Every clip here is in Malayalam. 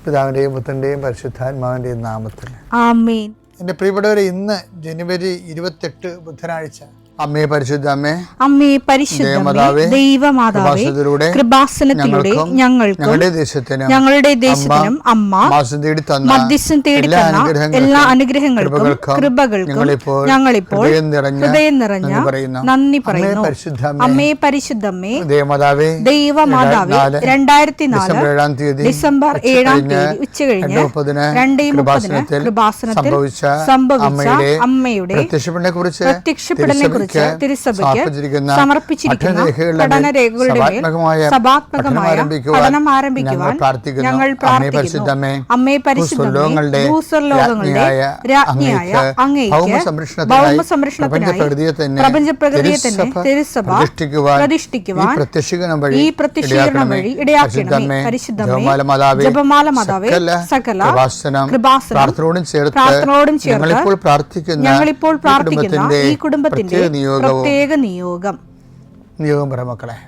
പിതാവിൻ്റെയും പുത്രൻ്റെയും പരിശുദ്ധാത്മാവിൻ്റെയും നാമത്തിൽ ആമേൻ. എൻ്റെ പ്രിയപ്പെട്ടവരെ, ഇന്ന് ജനുവരി 28 ബുധനാഴ്ച. അമ്മേ പരിശുദ്ധ അമ്മേ, അമ്മേ പരിശുദ്ധമേ, ദൈവമാതാവേ, കൃപാസനത്തിലൂടെ ഞങ്ങൾക്കും ഞങ്ങളുടെ ദേശത്തിനും അമ്മ മധ്യസ്ഥം തേടി തന്ന എല്ലാ അനുഗ്രഹങ്ങൾക്കും കൃപകൾക്കും ഞങ്ങളിപ്പോൾ ഹൃദയം നിറഞ്ഞ നന്ദി പറയുന്നു. അമ്മേ പരിശുദ്ധമേ, ദൈവമാതാവേ, 2004 ഡിസംബർ 7 ഉച്ചകഴിഞ്ഞ് 2:30 കൃപാസനത്തിൽ സംഭവിച്ച അമ്മയുടെ പ്രത്യക്ഷപ്പെടലിനെ കുറിച്ച് തിരുസഭയ്ക്ക് സമർപ്പിച്ചിരിക്കുന്ന പഠനരേഖകളുടെ സഭാത്മകമായ പഠനം ആരംഭിക്കുവാൻ ഞങ്ങൾ പ്രാർത്ഥിക്കുന്നു. അമ്മേ പരിശുദ്ധമേ, ഭൂസ്വർലോകങ്ങളുടെ രാജ്ഞിയായ അങ്ങേയ്ക്ക് ഭൗമസംരക്ഷണത്തിനായി പ്രപഞ്ചപ്രകൃതിയെ തന്നെ തിരുസഭ പ്രതിഷ്ഠിക്കുവാൻ ഈ പ്രത്യക്ഷീകരണം വഴി ഇടയാക്കണമേ. പരിശുദ്ധമേ, ജപമാല മാതാവേ, സകല കൃപാസനം പ്രാർത്ഥനയോടും ചേർത്ത് ഞങ്ങളിപ്പോൾ പ്രാർത്ഥിക്കുന്ന ഈ കുടുംബത്തിന്റെ പ്രത്യേക നിയോഗം പറ മക്കളെ.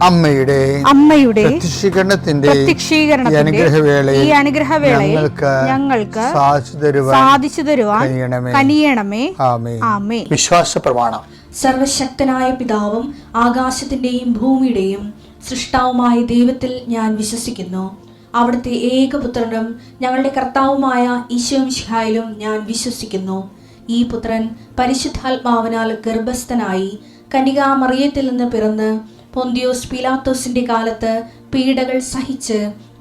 അമ്മയുടെ പ്രത്യക്ഷീകരണത്തിന്റെ ഈ അനുഗ്രഹവേളയിൽ ഞങ്ങൾക്ക് സാധിച്ചു തരുവാൻ കനിയണമേ. ആമേൻ. വിശ്വാസ പ്രമാണം. സർവശക്തനായ പിതാവും ആകാശത്തിന്റെയും ഭൂമിയുടെയും സൃഷ്ടാവുമായ ദൈവത്തിൽ ഞാൻ വിശ്വസിക്കുന്നു. അവിടുത്തെ ഏകപുത്രനും ഞങ്ങളുടെ കർത്താവുമായ ഈശോ മിശിഹായിലും ഞാൻ വിശ്വസിക്കുന്നു. ഈ പുത്രൻ പരിശുദ്ധാത്മാവിനാൽ ഗർഭസ്ഥനായി കന്യകാമറിയത്തിൽ നിന്ന് പിറന്ന് പൊന്തിയോസ് പീലാത്തോസിന്റെ കാലത്ത് പീഡകൾ സഹിച്ച്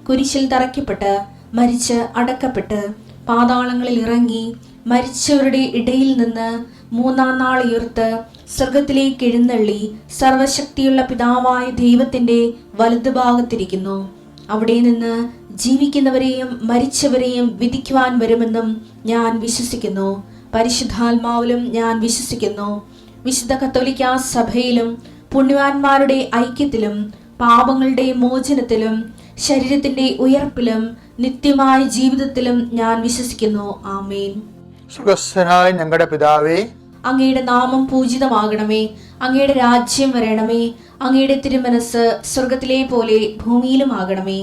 കുരിശിൽ തറയ്ക്കപ്പെട്ട് മരിച്ച് അടക്കപ്പെട്ട് പാതാളങ്ങളിൽ ഇറങ്ങി മരിച്ചവരുടെ ഇടയിൽ നിന്ന് 3-ാം നാൾ ഉയർത്ത് സ്വർഗത്തിലേക്ക് എഴുന്നള്ളി സർവശക്തിയുള്ള പിതാവായ ദൈവത്തിന്റെ വലതുഭാഗത്തിരിക്കുന്നു. അവിടെ നിന്ന് ജീവിക്കുന്നവരെയും മരിച്ചവരെയും വിധിക്കുവാൻ വരുമെന്നും ഞാൻ വിശ്വസിക്കുന്നു. പരിശുദ്ധാത്മാവിലും ഞാൻ വിശ്വസിക്കുന്നു. വിശുദ്ധ കത്തോലിക്കാ സഭയിലും പുണ്യവാന്മാരുടെ ഐക്യത്തിലും പാപങ്ങളുടെ മോചനത്തിലും ശരീരത്തിന്റെ ഉയർപ്പിലും നിത്യമായ ജീവിതത്തിലും ഞാൻ വിശ്വസിക്കുന്നു. ആമേൻ. സ്വർഗ്ഗസ്ഥനായ ഞങ്ങളുടെ പിതാവേ, അങ്ങയുടെ നാമം പൂജിതമാകണമേ. അങ്ങയുടെ രാജ്യം വരണമേ. അങ്ങയുടെ തിരുമനസ് സ്വർഗത്തിലെ പോലെ ഭൂമിയിലും ആകണമേ.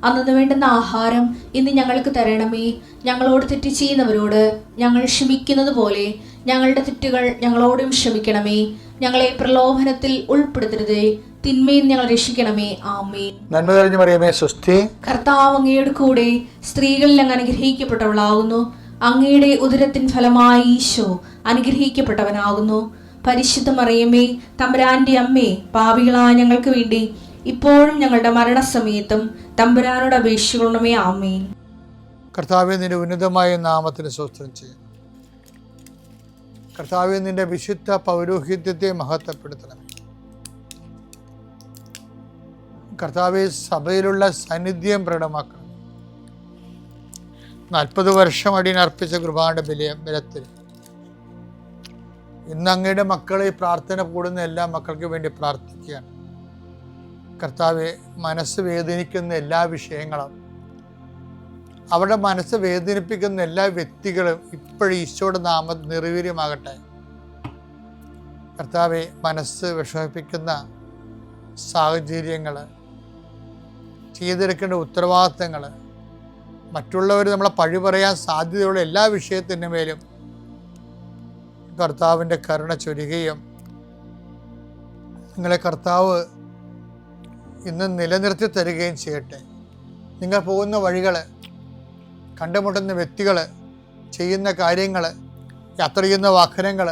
അന്നു വേണ്ടുന്ന ആഹാരം ഇന്ന് ഞങ്ങൾക്ക് തരണമേ. ഞങ്ങളോട് തെറ്റ് ചെയ്യുന്നവരോട് ഞങ്ങൾ ക്ഷമിക്കുന്നത് പോലെ ഞങ്ങളുടെ തെറ്റുകൾ ഞങ്ങളോടും ക്ഷമിക്കണമേ. ഞങ്ങളെ പ്രലോഭനത്തിൽ ഉൾപ്പെടുത്തരുതേ, തിന്മയിൽ ഞങ്ങൾ രക്ഷിക്കണമേ. ആമേൻ. നന്മ നിറഞ്ഞ മറിയമേ, സ്വസ്തി. കർത്താവ് അങ്ങയുടെ കൂടെ സ്ത്രീകളിൽ അങ്ങ് അനുഗ്രഹിക്കപ്പെട്ടവളാകുന്നു. അങ്ങയുടെ ഉദരത്തിൻ ഫലമായി ഈശോ അനുഗ്രഹിക്കപ്പെട്ടവനാകുന്നു. പരിശുദ്ധ മറിയമേ, തമ്പുരാന്റെ അമ്മേ, പാപികളായ ഞങ്ങൾക്ക് വേണ്ടി ഇപ്പോഴും ഞങ്ങളുടെ മരണസമയത്തും തമ്പുരാനോട് അപേക്ഷിക്കണമേ. ആമേൻ. കർത്താവേ, നിന്റെ ഉന്നതമായ നാമത്തിന് സ്തോത്രം ചെയ്യുന്നു. കർത്താവേ, നിന്റെ വിശുദ്ധ പൗരോഹിത്യത്തെ മഹത്വപ്പെടുത്തണം. കർത്താവേ, സഭയിലുള്ള സാന്നിധ്യം പ്രകടമാക്കണം. 40 വർഷം അടിയനർപ്പിച്ച കൃപാന്റെ ബലത്തിൽ ഇന്ന് അങ്ങയുടെ മക്കളെ പ്രാർത്ഥന കൂടുന്ന എല്ലാ മക്കൾക്ക് വേണ്ടി പ്രാർത്ഥിക്കുകയാണ്. കർത്താവെ, മനസ്സ് വേദനിക്കുന്ന എല്ലാ വിഷയങ്ങളും, അവരുടെ മനസ്സ് വേദനിപ്പിക്കുന്ന എല്ലാ വ്യക്തികളും ഇപ്പോഴും ഈശോയുടെ നാമം നിർവീര്യമാകട്ടെ. കർത്താവെ, മനസ്സ് വിഷമിപ്പിക്കുന്ന സാഹചര്യങ്ങൾ, ചെയ്തെടുക്കേണ്ട ഉത്തരവാദിത്തങ്ങൾ, മറ്റുള്ളവർ നമ്മളെ പഴി പറയാൻ സാധ്യതയുള്ള എല്ലാ വിഷയത്തിൻ്റെ മേലും കർത്താവിൻ്റെ കരുണ ചൊരിയുകയും നിങ്ങളെ കർത്താവ് ഇന്ന് നിലനിർത്തി തരികയും ചെയ്യട്ടെ. നിങ്ങൾ പോകുന്ന വഴികൾ, കണ്ടുമുട്ടുന്ന വ്യക്തികൾ, ചെയ്യുന്ന കാര്യങ്ങൾ, യാത്ര ചെയ്യുന്ന വാഹനങ്ങൾ,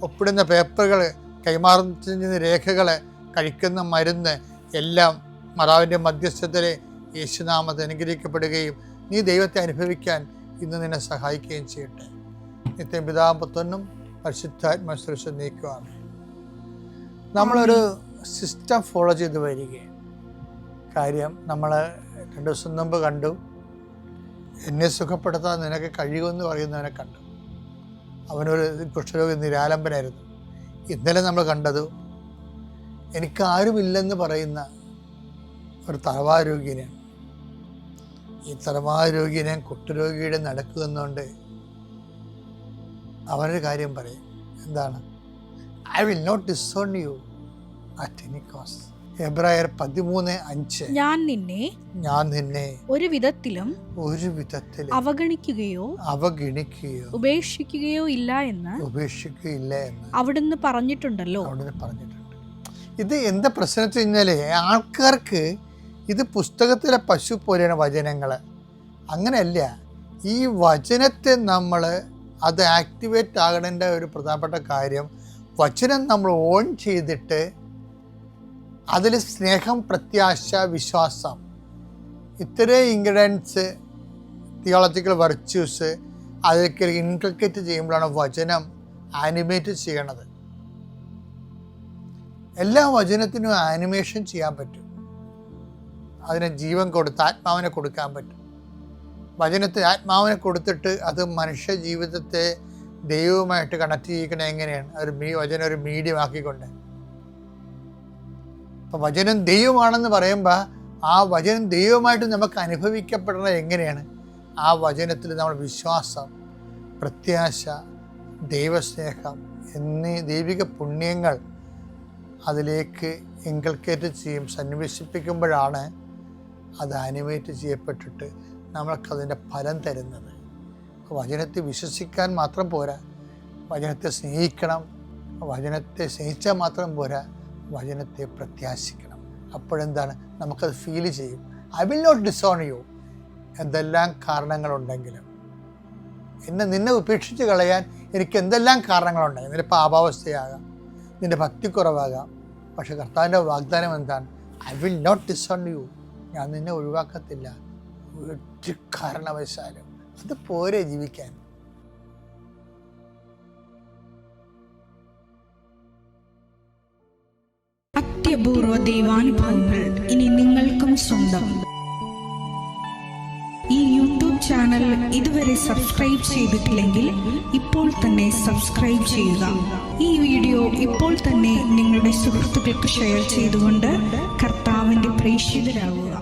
ഒപ്പിടുന്ന പേപ്പറുകൾ, കൈമാറുന്ന രേഖകൾ, കഴിക്കുന്ന മരുന്ന് എല്ലാം മാതാവിൻ്റെ മധ്യസ്ഥതയിൽ യേശുനാമത്തിൽ അനുഗ്രഹിക്കപ്പെടുകയും നീ ദൈവത്തെ അനുഭവിക്കാൻ ഇന്ന് നിന്നെ സഹായിക്കുകയും ചെയ്യട്ടെ. നിത്യം പിതാവും പുത്രനും പരിശുദ്ധാത്മാശ്രേഷ്ഠ നീക്കുവാണ്. നമ്മളൊരു സിസ്റ്റം ഫോളോ ചെയ്ത് വരികയാണ്. കാര്യം നമ്മൾ 2 ദിവസം മുമ്പ് കണ്ടു, എന്നെ സുഖപ്പെടുത്താൻ നിനക്ക് കഴിയുമെന്ന് പറയുന്നവനെ കണ്ടു. അവനൊരു കുഷ്ഠരോഗി നിരാലംബനായിരുന്നു. ഇന്നലെ നമ്മൾ കണ്ടത് എനിക്കാരുമില്ലെന്ന് പറയുന്ന ഒരു തലവാരോഗ്യനെയാണ്. ഈ തലവാരോഗ്യനെ കുഷ്ഠരോഗിയുടെ നടക്കുന്നുണ്ട്. അവനൊരു കാര്യം പറയും, എന്താണ്? I will not disown you at any cost. എബ്രായർ 13:5 ഞാൻ നിന്നെ ഒരു വിധത്തിലും അവഗണിക്കുകയോ ഉപേക്ഷിക്കുകയോ ഇല്ല എന്ന് അവിടുന്ന് പറഞ്ഞിട്ടുണ്ടല്ലോ. ഇത് എന്താ പ്രശ്നം വെച്ച് കഴിഞ്ഞാല്, ആൾക്കാർക്ക് ഇത് പുസ്തകത്തിലെ പശു പോലെയാണ് വചനങ്ങൾ. അങ്ങനെയല്ല. ഈ വചനത്തെ നമ്മൾ അത് ആക്ടിവേറ്റ് ആകേണ്ട ഒരു പ്രധാനപ്പെട്ട കാര്യം, വചനം നമ്മൾ ഓൺ ചെയ്തിട്ട് അതിൽ സ്നേഹം, പ്രത്യാശ, വിശ്വാസം, ഇത്രയും ഇൻഗ്രീഡിയൻസ്, തിയോളജിക്കൽ വെർച്യൂസ് അതിലേക്ക് ഇൻകൾക്കേറ്റ് ചെയ്യുമ്പോഴാണ് വചനം ആനിമേറ്റ് ചെയ്യണത്. എല്ലാ വചനത്തിനും ആനിമേഷൻ ചെയ്യാൻ പറ്റും. അതിന് ജീവൻ കൊടുത്ത് ആത്മാവിനെ കൊടുക്കാൻ പറ്റും. വചനത്തിന് ആത്മാവിനെ കൊടുത്തിട്ട് അത് മനുഷ്യ ജീവിതത്തെ ദൈവവുമായിട്ട് കണക്ട് ചെയ്യിക്കണത് എങ്ങനെയാണ്? വചനം ഒരു മീഡിയം ആക്കിക്കൊണ്ട്. അപ്പം വചനം ദൈവമാണെന്ന് പറയുമ്പോൾ ആ വചനം ദൈവമായിട്ട് നമുക്ക് അനുഭവിക്കപ്പെടുന്നത് എങ്ങനെയാണ്? ആ വചനത്തിൽ നമ്മൾ വിശ്വാസം, പ്രത്യാശ, ദൈവസ്നേഹം എന്നീ ദൈവിക പുണ്യങ്ങൾ അതിലേക്ക് ഇൻകൾക്കേറ്റ് ചെയ്യും, സന്നിവേശിപ്പിക്കുമ്പോഴാണ് അത് ആനിമേറ്റ് ചെയ്യപ്പെട്ടിട്ട് നമ്മൾക്കതിൻ്റെ ഫലം തരുന്നത്. വചനത്തെ വിശ്വസിക്കാൻ മാത്രം പോരാ, വചനത്തെ സ്നേഹിക്കണം. വചനത്തെ സ്നേഹിച്ചാൽ മാത്രം പോരാ, വചനത്തെ പ്രത്യാശിക്കണം. അപ്പോഴെന്താണ്? നമുക്കത് ഫീൽ ചെയ്യും. I will not disown you. എന്തെല്ലാം കാരണങ്ങളുണ്ടെങ്കിലും നിന്നെ ഉപേക്ഷിച്ച് കളയാൻ എനിക്ക് എന്തെല്ലാം കാരണങ്ങളുണ്ടെങ്കിൽ, നിന്റെ പാപാവസ്ഥയാകാം, നിന്റെ ഭക്തിക്കുറവാകാം. പക്ഷെ കർത്താവിൻ്റെ വാഗ്ദാനം എന്താണ്? I will not disown you. ഞാൻ നിന്നെ ഒഴിവാക്കത്തില്ല ഒരു കാരണവശാലും. അത് പോരെ ജീവിക്കാൻ. അത്യപൂർവ ദൈവാനുഭവങ്ങൾ ഇനി നിങ്ങൾക്കും സ്വന്തം. ഈ യൂട്യൂബ് ചാനൽ ഇതുവരെ സബ്സ്ക്രൈബ് ചെയ്തിട്ടില്ലെങ്കിൽ ഇപ്പോൾ തന്നെ സബ്സ്ക്രൈബ് ചെയ്യുക. ഈ വീഡിയോ ഇപ്പോൾ തന്നെ നിങ്ങളുടെ സുഹൃത്തുക്കൾക്ക് ഷെയർ ചെയ്തുകൊണ്ട് കർത്താവിൻ്റെ പ്രേക്ഷിതരാകുക.